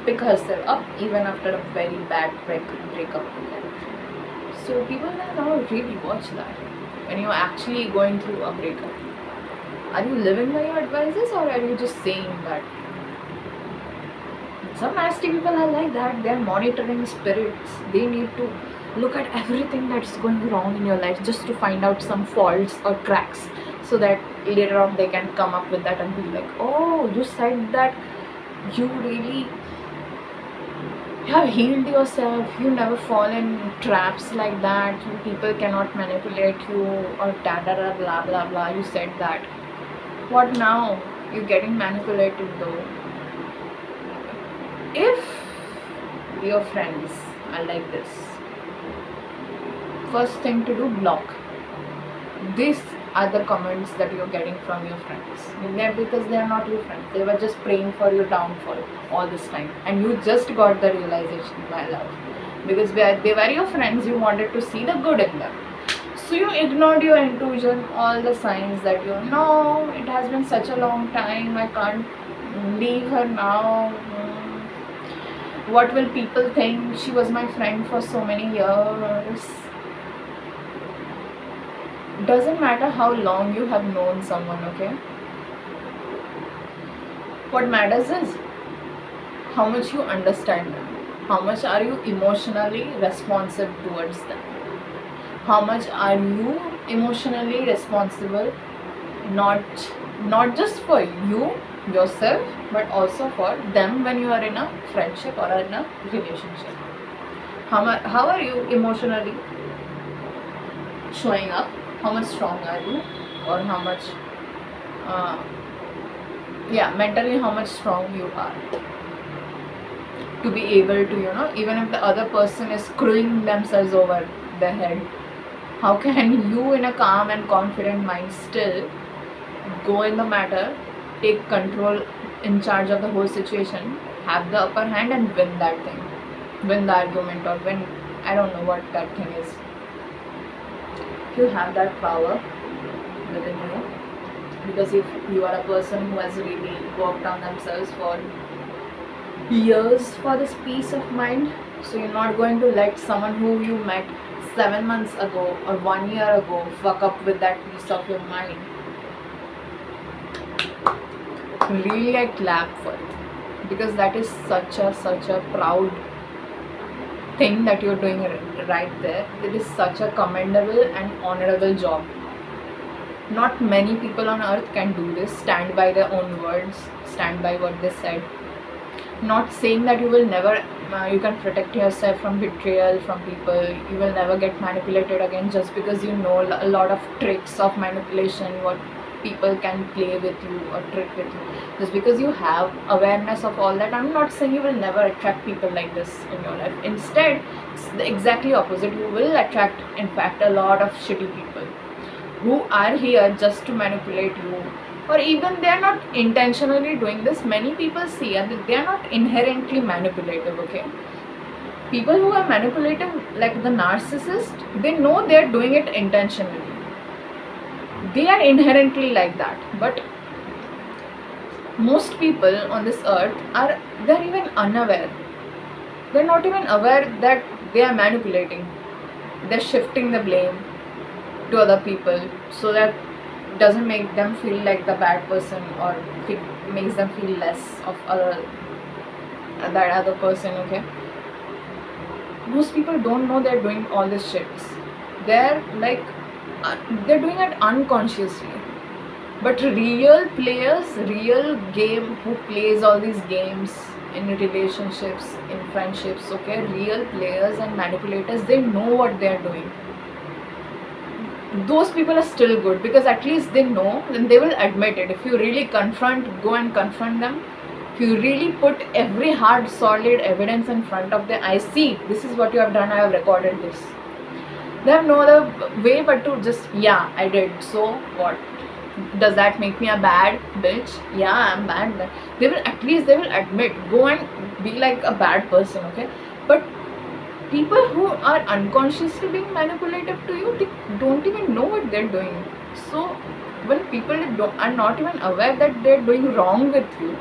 pick herself up even after a very bad breakup. So people will now really watch that when you're actually going through a breakup. Are you living by your advices, or are you just saying that? Some nasty people are like that. They are monitoring spirits. They need to look at everything that's going wrong in your life just to find out some faults or cracks, so that later on they can come up with that and be like, oh, you said that you really have healed yourself, you never fall in traps like that, you people cannot manipulate you, or blah blah blah, you said that. What now? You're getting manipulated though. If your friends are like this, first thing to do, block. These are the comments that you're getting from your friends. Because they are not your friends. They were just praying for your downfall all this time. And you just got the realization, my love. Because they were your friends, you wanted to see the good in them. So you ignored your intuition, all the signs that you know, it has been such a long time, I can't leave her now. What will people think? She was my friend for so many years. Doesn't matter how long you have known someone, okay? What matters is how much you understand them. How much are you emotionally responsive towards them? How much are you emotionally responsible, not just for you yourself, but also for them when you are in a friendship or in a relationship? How are you emotionally showing up? How much strong are you, or how much uh, mentally how much strong you are to be able to, even if the other person is screwing themselves over their head, how can you in a calm and confident mind still go in the matter, take control, in charge of the whole situation, have the upper hand and win that thing, win the argument, or win, I don't know what that thing is. If you have that power within you, because if you are a person who has really worked on themselves for years for this peace of mind, so you're not going to let someone who you met 7 months ago or 1 year ago fuck up with that peace of your mind. Really, I clap for it, because that is such a proud thing that you're doing right there. It is such a commendable and honorable job. Not many people on earth can do this, stand by their own words, stand by what they said. Not saying that you will never, you can protect yourself from betrayal from people, you will never get manipulated again just because you know a lot of tricks of manipulation, what people can play with you or trick with you. Just because you have awareness of all that, I'm not saying you will never attract people like this in your life. Instead, it's the exactly opposite. You will attract, in fact, a lot of shitty people who are here just to manipulate you, or even they are not intentionally doing this. Many people see and they are not inherently manipulative, okay? People who are manipulative, like the narcissist, they know they are doing it intentionally. They are inherently like that. But most people on this earth they're even unaware. They're not even aware that they are manipulating. They're shifting the blame to other people, so that doesn't make them feel like the bad person, or makes them feel less of that other person, okay? Most people don't know they're doing all these shits. They're like they're doing it unconsciously. But real players, real game who plays all these games in relationships, in friendships, okay, real players and manipulators, they know what they're doing. Those people are still good, because at least they know, and they will admit it. If you really go and confront them, if you really put every hard solid evidence in front of them, I see this is what you have done, I have recorded this, they have no other way but to just, yeah, I did, so what? Does that make me a bad bitch? Yeah, I'm bad. They will admit, go and be like a bad person, okay? But people who are unconsciously being manipulative to you, they don't even know what they're doing. So when people are not even aware that they're doing wrong with you,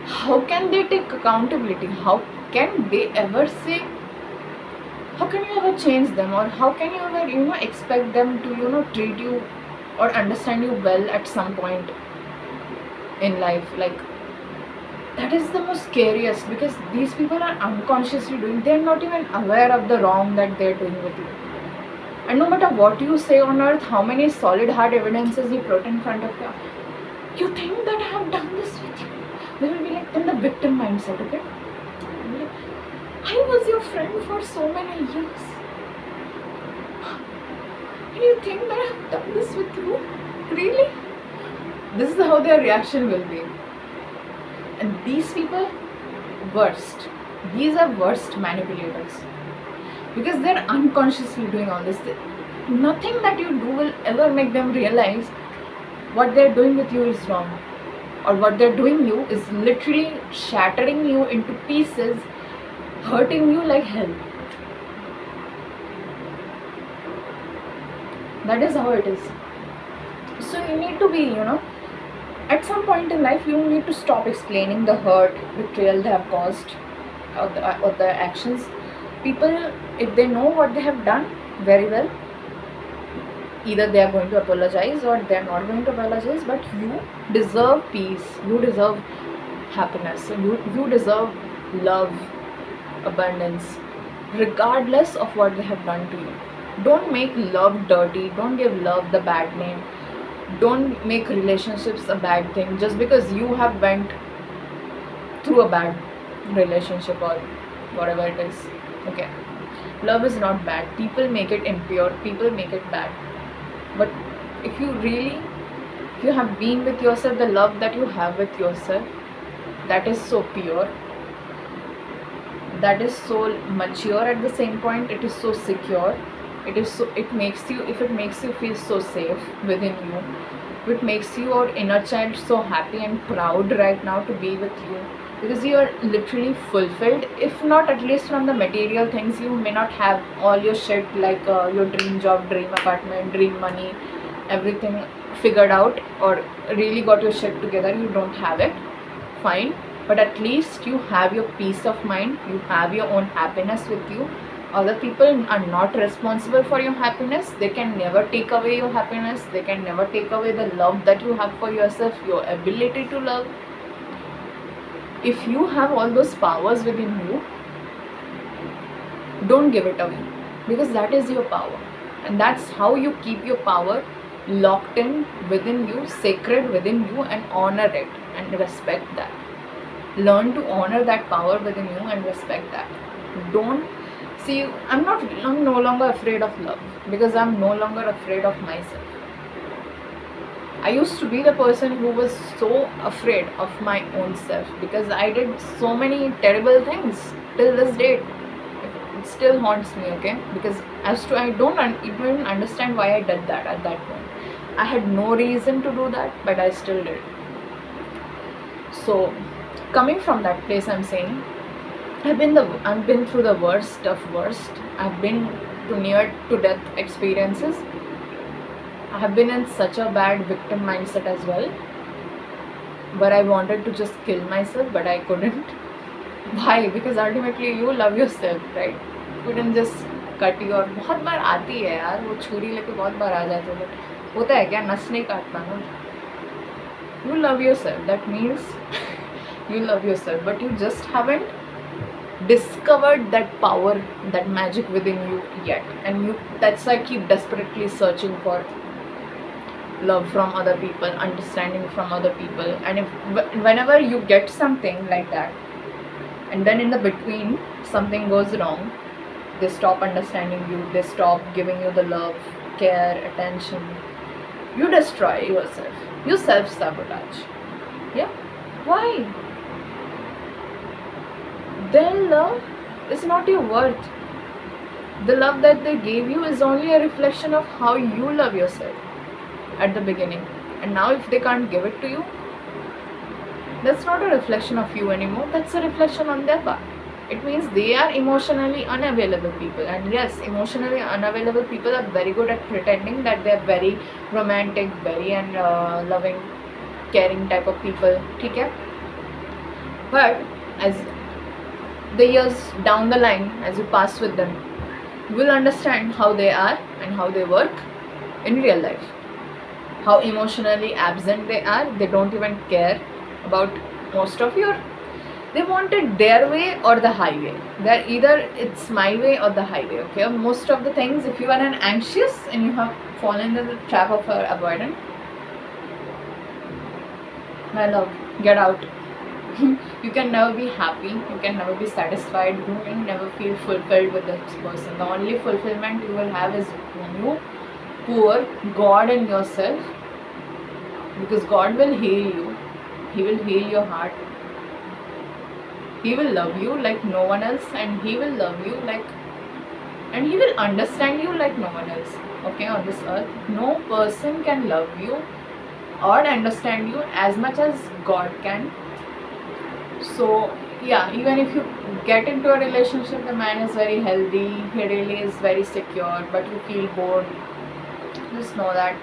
how can they take accountability? How can they ever say, how can you ever change them, or how can you ever expect them to treat you or understand you well at some point in life? Like, that is the most scariest, because these people are unconsciously doing, they're not even aware of the wrong that they're doing with you. And no matter what you say on earth, how many solid hard evidences you put in front of you think that I have done this with you, they will be like, in the victim mindset, okay? I was your friend for so many years, and you think that I have done this with you? Really? This is how their reaction will be. And these people, worst. These are worst manipulators, because they're unconsciously doing all this. Nothing that you do will ever make them realize what they're doing with you is wrong, or what they're doing you is literally shattering you into pieces, hurting you like hell. That is how it is. So you need to be, At some point in life, you need to stop explaining the hurt, betrayal they have caused, or the actions. People, if they know what they have done very well, either they are going to apologize or they are not going to apologize, but you deserve peace, you deserve happiness, so you deserve love, abundance, regardless of what they have done to you. Don't make love dirty, don't give love the bad name, don't make relationships a bad thing just because you have went through a bad relationship or whatever it is. Okay, love is not bad, people make it impure, people make it bad. But if you really, if you have been with yourself, the love that you have with yourself, that is so pure, that is so mature. At the same point, it is so secure, it is so, it makes you, if it makes you feel so safe within you, it makes your inner child so happy and proud right now to be with you, because you are literally fulfilled. If not at least from the material things, you may not have all your shit like your dream job, dream apartment, dream money, everything figured out, or really got your shit together, you don't have it, fine, but at least you have your peace of mind, you have your own happiness with you. Other people are not responsible for your happiness, they can never take away your happiness, they can never take away the love that you have for yourself, your ability to love. If you have all those powers within you, don't give it away, because that is your power, and that's how you keep your power locked in within you, sacred within you, and honor it and respect that. Learn to honor that power within you and respect that. Don't see, I'm no longer afraid of love, because I'm no longer afraid of myself. I used to be the person who was so afraid of my own self, because I did so many terrible things till this date. It still haunts me, okay? Because as to I don't even understand why I did that at that point. I had no reason to do that, but I still did. So, coming from that place, I'm saying I've been through the worst of worst. I've been to near to death experiences. I have been in such a bad victim mindset as well, where I wanted to just kill myself, but I couldn't. Why? Because ultimately you love yourself, right? You couldn't just cut your. बहुत बार आती है यार वो छुरी लेके बहुत बार आ जाते हैं, but होता है क्या, नस नहीं काटता ना. You love yourself. That means you love yourself, but you just haven't discovered that power, that magic within you yet, and you. That's why I keep desperately searching for love from other people, understanding from other people. And if whenever you get something like that, and then in the between something goes wrong, they stop understanding you, they stop giving you the love, care, attention, you destroy yourself, you self-sabotage. Yeah, why? Their love is not your worth. The love that they gave you is only a reflection of how you love yourself at the beginning, and now if they can't give it to you, that's not a reflection of you anymore, that's a reflection on their part. It means they are emotionally unavailable people. And yes, emotionally unavailable people are very good at pretending that they are very romantic, very and loving, caring type of people, okay? But as the years down the line, as you pass with them, you will understand how they are and how they work in real life, how emotionally absent they are. They don't even care about most of your, they want it their way or the highway. They're either it's my way or the highway, okay? Most of the things, if you are an anxious and you have fallen into the trap of avoidant, my love, get out. You can never be happy, you can never be satisfied, you can never feel fulfilled with this person. The only fulfillment you will have is when you pour God in yourself, because God will heal you, He will heal your heart, He will love you like no one else, and He will love you like, and He will understand you like no one else, okay? On this earth, no person can love you or understand you as much as God can. So yeah, even if you get into a relationship, the man is very healthy, he really is very secure, but you feel bored, just know that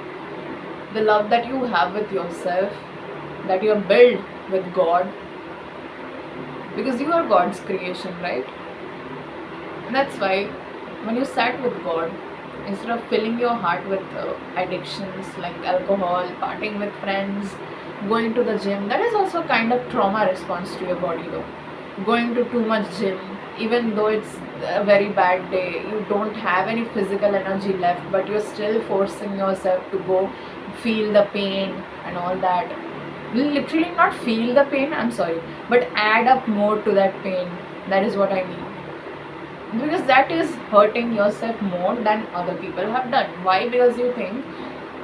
the love that you have with yourself, that you are built with God, because you are God's creation, right? And that's why when you sat with God, instead of filling your heart with addictions like alcohol, partying with friends, going to the gym, that is also kind of trauma response to your body though. Going to too much gym, even though it's a very bad day, you don't have any physical energy left, but you're still forcing yourself to go feel the pain and all that. Literally not feel the pain, I'm sorry, but add up more to that pain. That is what I mean, because that is hurting yourself more than other people have done. Why? Because you think